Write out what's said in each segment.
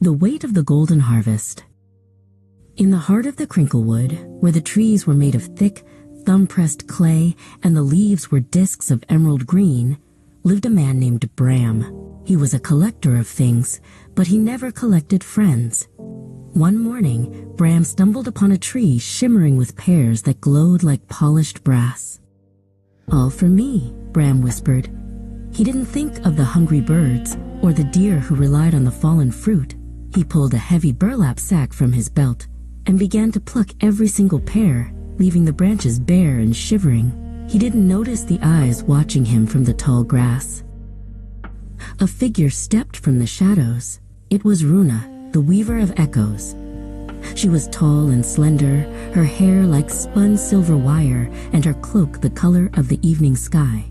The weight of the golden harvest. In the heart of the Crinkle-Wood, where the trees were made of thick, thumb-pressed clay and the leaves were discs of emerald green, lived a man named Bram. He was a collector of things, but he never collected friends. One morning, Bram stumbled upon a tree shimmering with pears that glowed like polished brass. "All for me," Bram whispered. He didn't think of the hungry birds or the deer who relied on the fallen fruit. He pulled a heavy burlap sack from his belt and began to pluck every single pear, leaving the branches bare and shivering. He didn't notice the eyes watching him from the tall grass. A figure stepped from the shadows. It was Runa, the weaver of echoes. She was tall and slender, her hair like spun silver wire, and her cloak the color of the evening sky.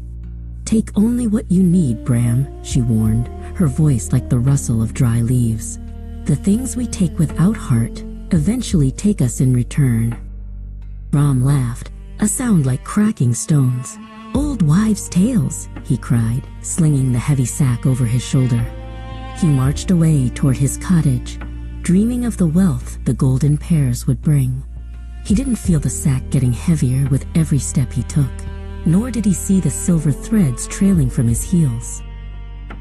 "Take only what you need, Bram," she warned, her voice like the rustle of dry leaves. "The things we take without heart eventually take us in return." Bram laughed, a sound like cracking stones. "Old wives' tales," he cried, slinging the heavy sack over his shoulder. He marched away toward his cottage, dreaming of the wealth the golden pears would bring. He didn't feel the sack getting heavier with every step he took, nor did he see the silver threads trailing from his heels.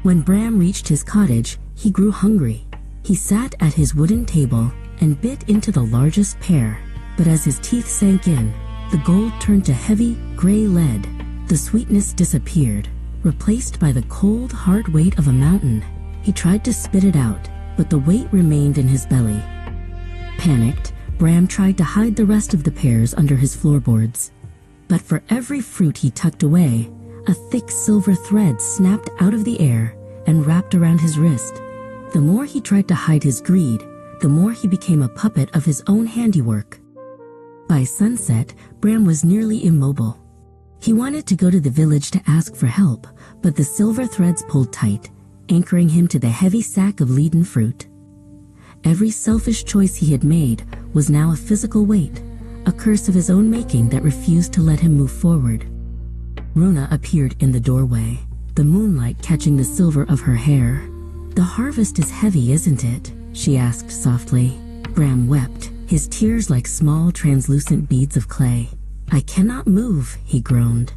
When Bram reached his cottage, he grew hungry. He sat at his wooden table and bit into the largest pear, but as his teeth sank in, the gold turned to heavy, gray lead. The sweetness disappeared, replaced by the cold, hard weight of a mountain. He tried to spit it out, but the weight remained in his belly. Panicked, Bram tried to hide the rest of the pears under his floorboards. But for every fruit he tucked away, a thick silver thread snapped out of the air and wrapped around his wrist. The more he tried to hide his greed, the more he became a puppet of his own handiwork. By sunset, Bram was nearly immobile. He wanted to go to the village to ask for help, but the silver threads pulled tight, anchoring him to the heavy sack of leaden fruit. Every selfish choice he had made was now a physical weight, a curse of his own making that refused to let him move forward. Runa appeared in the doorway, the moonlight catching the silver of her hair. "The harvest is heavy, isn't it?" she asked softly. Bram wept, his tears like small translucent beads of clay. "I cannot move," he groaned.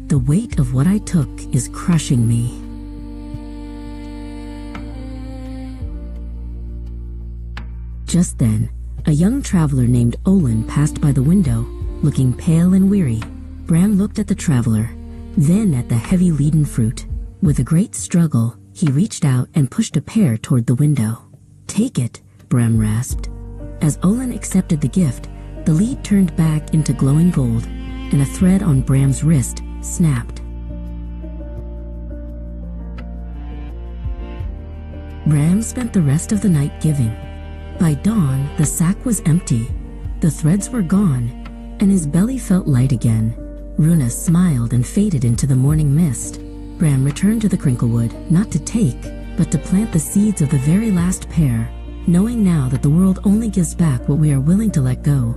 "The weight of what I took is crushing me." Just then, a young traveler named Olin passed by the window, looking pale and weary. Bram looked at the traveler, then at the heavy leaden fruit. With a great struggle, he reached out and pushed a pear toward the window. "Take it," Bram rasped. As Olin accepted the gift, the lead turned back into glowing gold, and a thread on Bram's wrist snapped. Bram spent the rest of the night giving. By dawn, the sack was empty. The threads were gone, and his belly felt light again. Runa smiled and faded into the morning mist. Bram returned to the Crinkle-Wood, not to take, but to plant the seeds of the very last pear, knowing now that the world only gives back what we are willing to let go.